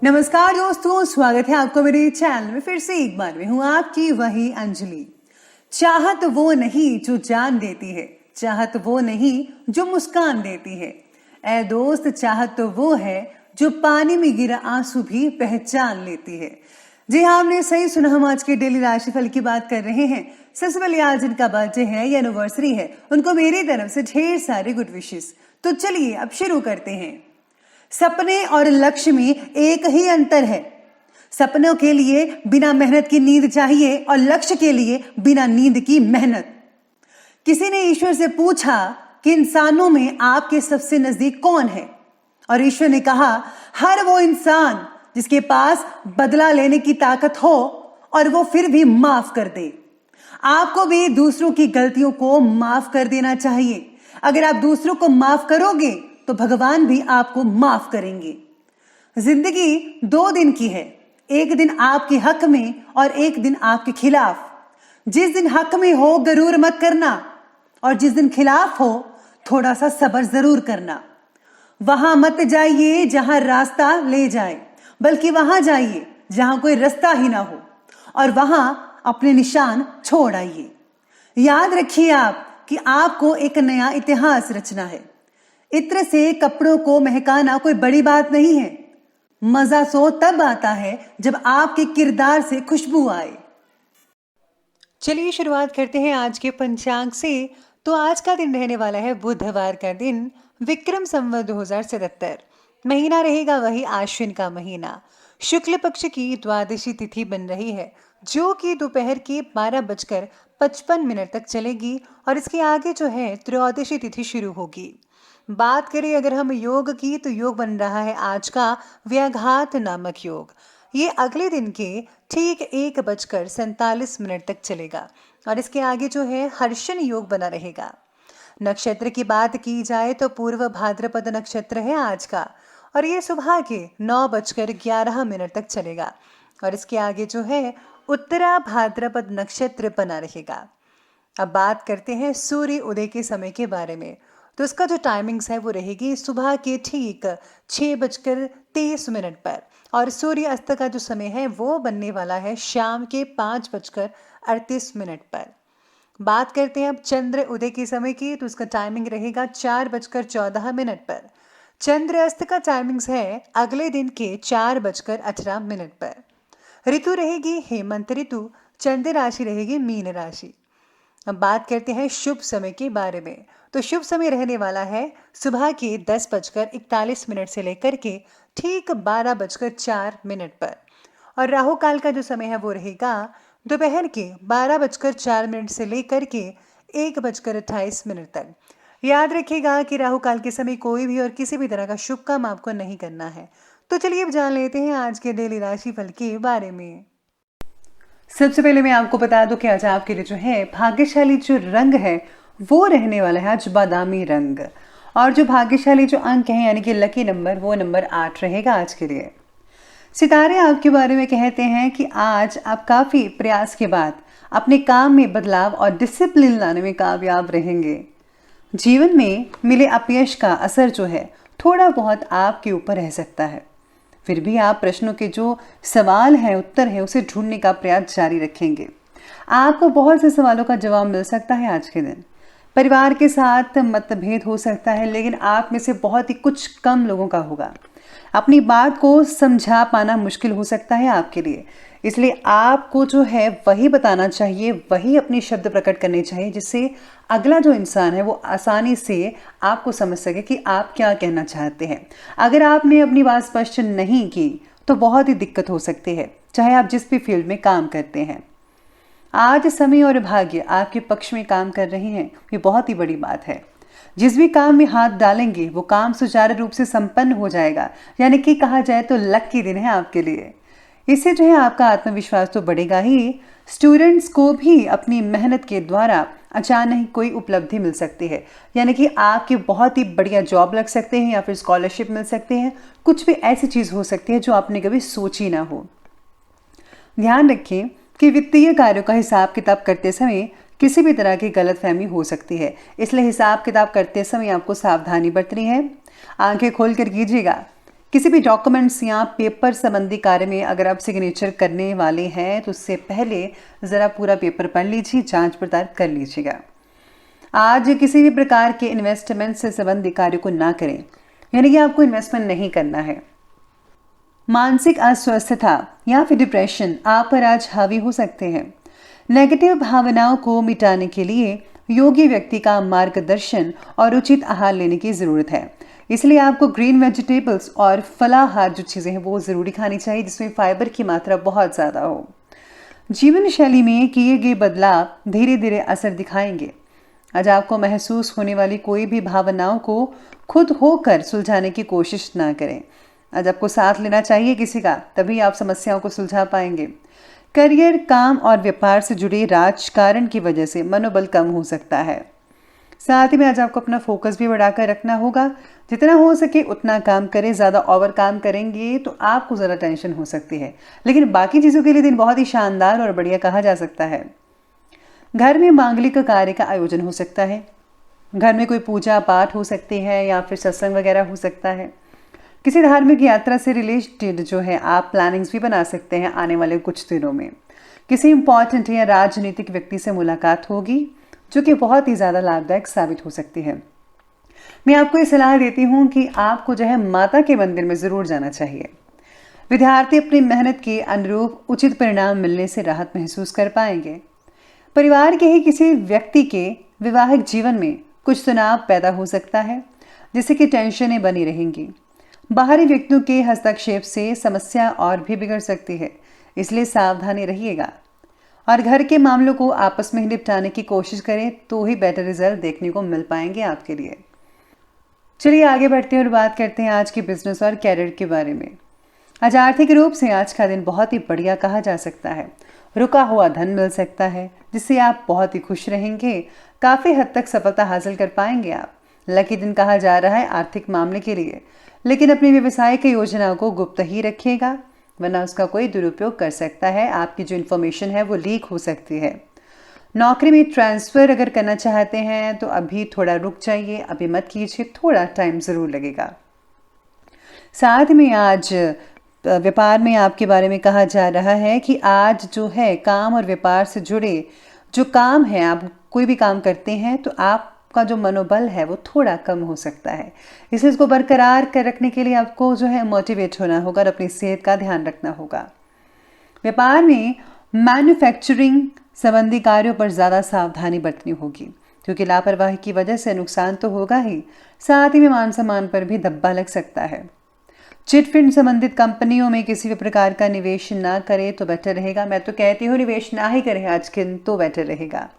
नमस्कार दोस्तों, स्वागत है आपको मेरे चैनल में। फिर से एक बार मैं हूँ आपकी वही अंजलि। चाहत वो नहीं जो जान देती है, चाहत वो नहीं जो मुस्कान देती है। ऐ दोस्त, चाहत तो वो है जो पानी में गिरा आंसू भी पहचान लेती है। जी हाँ, आपने सही सुना। हम आज के डेली राशिफल की बात कर रहे हैं। सबसे पहले आज जिनका बर्थडे है या एनिवर्सरी है, उनको मेरी तरफ से ढेर सारे गुड विशेस। तो चलिए अब शुरू करते हैं। सपने और लक्ष्य में एक ही अंतर है। सपनों के लिए बिना मेहनत की नींद चाहिए और लक्ष्य के लिए बिना नींद की मेहनत। किसी ने ईश्वर से पूछा कि इंसानों में आपके सबसे नजदीक कौन है, और ईश्वर ने कहा, हर वो इंसान जिसके पास बदला लेने की ताकत हो और वो फिर भी माफ कर दे। आपको भी दूसरों की गलतियों को माफ कर देना चाहिए। अगर आप दूसरों को माफ करोगे तो भगवान भी आपको माफ करेंगे। जिंदगी 2 दिन की है, एक दिन आपके हक में और एक दिन आपके खिलाफ। जिस दिन हक में हो गरूर मत करना, और जिस दिन खिलाफ हो थोड़ा सा सब्र जरूर करना। वहां मत जाइए जहां रास्ता ले जाए, बल्कि वहां जाइए जहां कोई रास्ता ही ना हो, और वहां अपने निशान छोड़ आइए। याद रखिए आप कि आपको एक नया इतिहास रचना है। इत्र से कपड़ों को महकाना कोई बड़ी बात नहीं है। मजा सो तब आता है जब आपके किरदार से खुशबू आए। चलिए शुरुआत करते हैं आज के पंचांग से। तो आज का दिन रहने वाला है बुधवार का दिन, विक्रम संवत 2077। महीना रहेगा वही आश्विन का महीना। शुक्ल पक्ष की द्वादशी तिथि बन रही है, जो कि दोपहर के 12:55 तक चलेगी, और इसके आगे जो है त्रयोदशी तिथि शुरू होगी। बात करें अगर हम योग की, तो योग बन रहा है आज का व्याघात नामक योग। ये अगले दिन के ठीक 1:47 तक चलेगा, और इसके आगे जो है हर्षण योग बना रहेगा। नक्षत्र की बात की जाए तो पूर्व भाद्रपद नक्षत्र है आज का, और ये सुबह के 9:11 तक चलेगा, और इसके आगे जो है उत्तरा भाद्रपद नक्षत्र बना रहेगा। अब बात करते हैं सूर्य उदय के समय के बारे में। तो इसका जो टाइमिंग्स है वो रहेगी सुबह के ठीक 6:23 पर, और सूर्य अस्त का जो समय है वो बनने वाला है शाम के 5:38 पर। बात करते हैं अब चंद्र उदय के समय की, तो उसका टाइमिंग रहेगा 4:14 पर। चंद्र अस्त का टाइमिंग्स है अगले दिन के 4:18 पर। ऋतु रहेगी हेमंत ऋतु। चंद्र राशि रहेगी मीन राशि। अब बात करते हैं शुभ समय के बारे में। तो शुभ समय रहने वाला है सुबह के 10:41 से लेकर के ठीक 12:04 पर, और राहु काल का जो समय है वो रहेगा दोपहर के 12:04 से लेकर के 1:28 तक। याद रखिएगा कि राहु काल के समय कोई भी और किसी भी तरह का शुभ काम आपको नहीं करना है। तो चलिए अब जान लेते हैं आज के डेली राशिफल के बारे में। सबसे पहले मैं आपको बता दूं कि आज आपके लिए जो है भाग्यशाली जो रंग है वो रहने वाला है आज बादामी रंग, और जो भाग्यशाली जो अंक है यानी कि लकी नंबर वो नंबर 8 रहेगा आज के लिए। सितारे आपके बारे में कहते हैं कि आज आप काफ़ी प्रयास के बाद अपने काम में बदलाव और डिसिप्लिन लाने में कामयाब रहेंगे। जीवन में मिले अपयश का असर जो है थोड़ा बहुत आपके ऊपर रह सकता है, फिर भी आप प्रश्नों के जो सवाल हैं, उत्तर है, उसे ढूंढने का प्रयास जारी रखेंगे। आपको बहुत से सवालों का जवाब मिल सकता है आज के दिन। परिवार के साथ मतभेद हो सकता है, लेकिन आप में से बहुत ही कुछ कम लोगों का होगा। अपनी बात को समझा पाना मुश्किल हो सकता है आपके लिए, इसलिए आपको जो है वही बताना चाहिए, वही अपने शब्द प्रकट करने चाहिए, जिससे अगला जो इंसान है वो आसानी से आपको समझ सके कि आप क्या कहना चाहते हैं। अगर आपने अपनी बात स्पष्ट नहीं की तो बहुत ही दिक्कत हो सकती है, चाहे आप जिस भी फील्ड में काम करते हैं। आज समय और भाग्य आपके पक्ष में काम कर रहे हैं, ये बहुत ही बड़ी बात है। जिस भी काम में हाथ डालेंगे वो काम सुचारू रूप से संपन्न हो जाएगा, यानी कि कहा जाए तो लकी दिन है आपके लिए। इससे जो है आपका आत्मविश्वास तो बढ़ेगा ही, स्टूडेंट्स को भी अपनी मेहनत के द्वारा अचानक कोई उपलब्धि मिल सकती है, यानी कि आपके बहुत ही बढ़िया जॉब लग सकते हैं या फिर स्कॉलरशिप मिल सकते हैं। कुछ भी ऐसी चीज़ हो सकती है जो आपने कभी सोची ना हो। ध्यान रखें कि वित्तीय कार्यों का हिसाब किताब करते समय किसी भी तरह की गलतफहमी हो सकती है, इसलिए हिसाब किताब करते समय आपको सावधानी बरतनी है। आंखें खोल कर कीजिएगा किसी भी डॉक्यूमेंट्स या पेपर संबंधी कार्य में अगर आप सिग्नेचर करने वाले हैं तो उससे पहले ज़रा पूरा पेपर पढ़ लीजिए, जांच पड़ताल कर लीजिएगा। आज किसी भी प्रकार के इन्वेस्टमेंट से संबंधित कार्य को ना करें, यानी कि आपको इन्वेस्टमेंट नहीं करना है। मानसिक अस्वस्थता या फिर डिप्रेशन आप पर आज हावी हो सकते हैं। नेगेटिव भावनाओं को मिटाने के लिए योग्य व्यक्ति का मार्गदर्शन और उचित आहार लेने की ज़रूरत है। इसलिए आपको ग्रीन वेजिटेबल्स और फलाहार जो चीज़ें हैं वो ज़रूरी खानी चाहिए, जिसमें फाइबर की मात्रा बहुत ज़्यादा हो। जीवन शैली में किए गए बदलाव धीरे धीरे असर दिखाएंगे। आज आपको महसूस होने वाली कोई भी भावनाओं को खुद होकर सुलझाने की कोशिश ना करें। आज आपको साथ लेना चाहिए किसी का, तभी आप समस्याओं को सुलझा पाएंगे। करियर, काम और व्यापार से जुड़े राजकारण की वजह से मनोबल कम हो सकता है। साथ ही में आज आपको अपना फोकस भी बढ़ाकर रखना होगा। जितना हो सके उतना काम करें, ज़्यादा ओवर काम करेंगे तो आपको ज़्यादा टेंशन हो सकती है। लेकिन बाकी चीज़ों के लिए दिन बहुत ही शानदार और बढ़िया कहा जा सकता है। घर में मांगलिक कार्य का आयोजन हो सकता है। घर में कोई पूजा पाठ हो सकती है या फिर सत्संग वगैरह हो सकता है। किसी धार्मिक यात्रा से रिलेटेड जो है आप प्लानिंग्स भी बना सकते हैं आने वाले कुछ दिनों में। किसी इंपॉर्टेंट या राजनीतिक व्यक्ति से मुलाकात होगी जो कि बहुत ही ज़्यादा लाभदायक साबित हो सकती है। मैं आपको ये सलाह देती हूँ कि आपको जो है माता के मंदिर में ज़रूर जाना चाहिए। विद्यार्थी अपनी मेहनत के अनुरूप उचित परिणाम मिलने से राहत महसूस कर पाएंगे। परिवार के ही किसी व्यक्ति के वैवाहिक जीवन में कुछ तनाव पैदा हो सकता है, जिससे कि टेंशनें बनी रहेंगी। बाहरी व्यक्तियों के हस्तक्षेप से समस्या और भी बिगड़ सकती है, इसलिए सावधानी रहिएगा और घर के मामलों को आपस में ही निपटाने की कोशिश करें तो ही बेटर रिजल्ट देखने को मिल पाएंगे आपके लिए। चलिए आगे बढ़ते हैं और बात करते हैं आज के बिजनेस और कैरियर के बारे में। आज आर्थिक रूप से आज का दिन बहुत ही बढ़िया कहा जा सकता है। रुका हुआ धन मिल सकता है जिससे आप बहुत ही खुश रहेंगे। काफ़ी हद तक सफलता हासिल कर पाएंगे आप। लकी दिन कहा जा रहा है आर्थिक मामले के लिए, लेकिन अपनी व्यवसाय की योजनाओं को गुप्त ही रखिएगा, वरना उसका कोई दुरुपयोग कर सकता है। आपकी जो इन्फॉर्मेशन है वो लीक हो सकती है। नौकरी में ट्रांसफ़र अगर करना चाहते हैं तो अभी थोड़ा रुक जाइए, अभी मत कीजिए, थोड़ा टाइम ज़रूर लगेगा। साथ में आज व्यापार में आपके बारे में कहा जा रहा है कि आज जो है काम और व्यापार से जुड़े जो काम है, आप कोई भी काम करते हैं तो आपका जो मनोबल है वो थोड़ा कम हो सकता है। इसलिए इसको बरकरार कर रखने के लिए आपको जो है मोटिवेट होना होगा और अपनी सेहत का ध्यान रखना होगा। व्यापार में मैन्युफैक्चरिंग संबंधी कार्यों पर ज़्यादा सावधानी बरतनी होगी, क्योंकि लापरवाही की वजह से नुकसान तो होगा ही, साथ ही में मान सम्मान पर भी धब्बा लग सकता है। चिटफंड संबंधित कंपनियों में किसी भी प्रकार का निवेश ना करें तो बेटर रहेगा। मैं तो कहती हूँ निवेश ना ही करें आज के दिन तो बेटर रहेगा।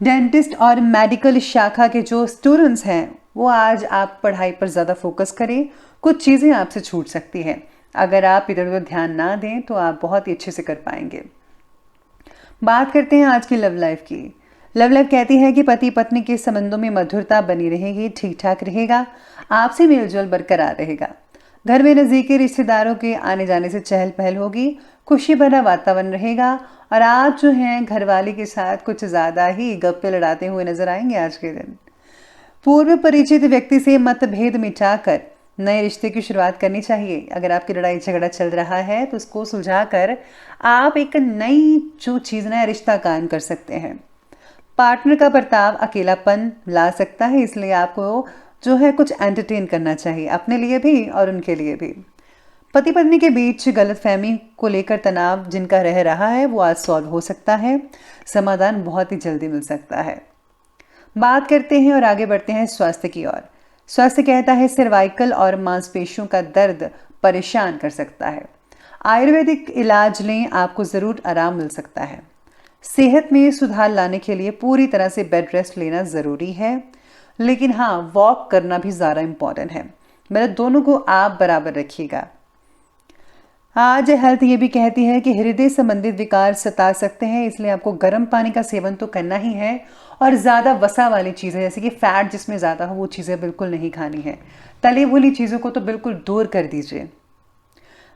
डेंटिस्ट और मेडिकल शाखा के जो स्टूडेंट्स हैं वो आज आप पढ़ाई पर ज़्यादा फोकस करें। कुछ चीज़ें आपसे छूट सकती हैं, अगर आप इधर उधर ध्यान ना दें तो आप बहुत ही अच्छे से कर पाएंगे। बात करते हैं आज की लव लाइफ की। लव लाइफ कहती है कि पति पत्नी के संबंधों में मधुरता बनी रहेगी, ठीक ठाक रहेगा, आपसी मेलजोल बरकरार रहेगा। घर में नज़दीकी रिश्तेदारों के आने जाने से चहल पहल होगी, खुशी भरा वातावरण रहेगा और आप जो हैं घरवाली के साथ कुछ ज़्यादा ही गप्पे लड़ाते हुए नजर आएंगे आज के दिन। पूर्व परिचित व्यक्ति से मतभेद मिटाकर नए रिश्ते की शुरुआत करनी चाहिए। अगर आपकी लड़ाई झगड़ा चल रहा है तो उसको सुलझाकर आप एक नई जो चीज़, नया रिश्ता कायम कर सकते हैं। पार्टनर का बर्ताव अकेलापन ला सकता है, इसलिए आपको जो है कुछ एंटरटेन करना चाहिए, अपने लिए भी और उनके लिए भी। पति पत्नी के बीच गलतफहमी को लेकर तनाव जिनका रह रहा है वो आज सॉल्व हो सकता है, समाधान बहुत ही जल्दी मिल सकता है। बात करते हैं और आगे बढ़ते हैं स्वास्थ्य की ओर। स्वास्थ्य कहता है सर्वाइकल और मांसपेशियों का दर्द परेशान कर सकता है। आयुर्वेदिक इलाज लें, आपको ज़रूर आराम मिल सकता है। सेहत में सुधार लाने के लिए पूरी तरह से बेड रेस्ट लेना ज़रूरी है, लेकिन हाँ वॉक करना भी ज़्यादा इम्पॉर्टेंट है। मतलब दोनों को आप बराबर रखिएगा। आज हेल्थ ये भी कहती है कि हृदय संबंधित विकार सता सकते हैं, इसलिए आपको गर्म पानी का सेवन तो करना ही है और ज़्यादा वसा वाली चीज़ें जैसे कि फ़ैट जिसमें ज़्यादा हो वो चीज़ें बिल्कुल नहीं खानी है। तली भुनी चीज़ों को तो बिल्कुल दूर कर दीजिए।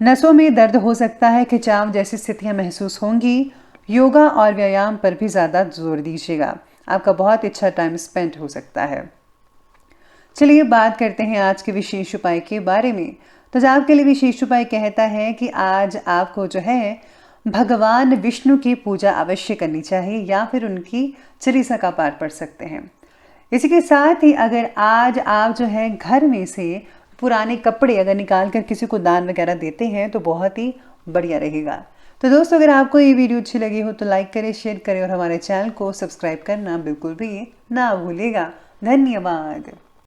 नसों में दर्द हो सकता है, खिंचाव जैसी स्थितियाँ महसूस होंगी। योगा और व्यायाम पर भी ज़्यादा जोर दीजिएगा, आपका बहुत अच्छा टाइम स्पेंड हो सकता है। चलिए बात करते हैं आज के विशेष उपाय के बारे में। तो आपके लिए विशेष उपाय कहता है कि आज आपको जो है भगवान विष्णु की पूजा अवश्य करनी चाहिए या फिर उनकी चालीसा का पाठ पढ़ सकते हैं। इसी के साथ ही अगर आज आप जो है घर में से पुराने कपड़े अगर निकाल कर किसी को दान वगैरह देते हैं तो बहुत ही बढ़िया रहेगा। तो दोस्तों, अगर आपको ये वीडियो अच्छी लगी हो तो लाइक करें, शेयर करें और हमारे चैनल को सब्सक्राइब करना बिल्कुल भी ना भूलिएगा। धन्यवाद।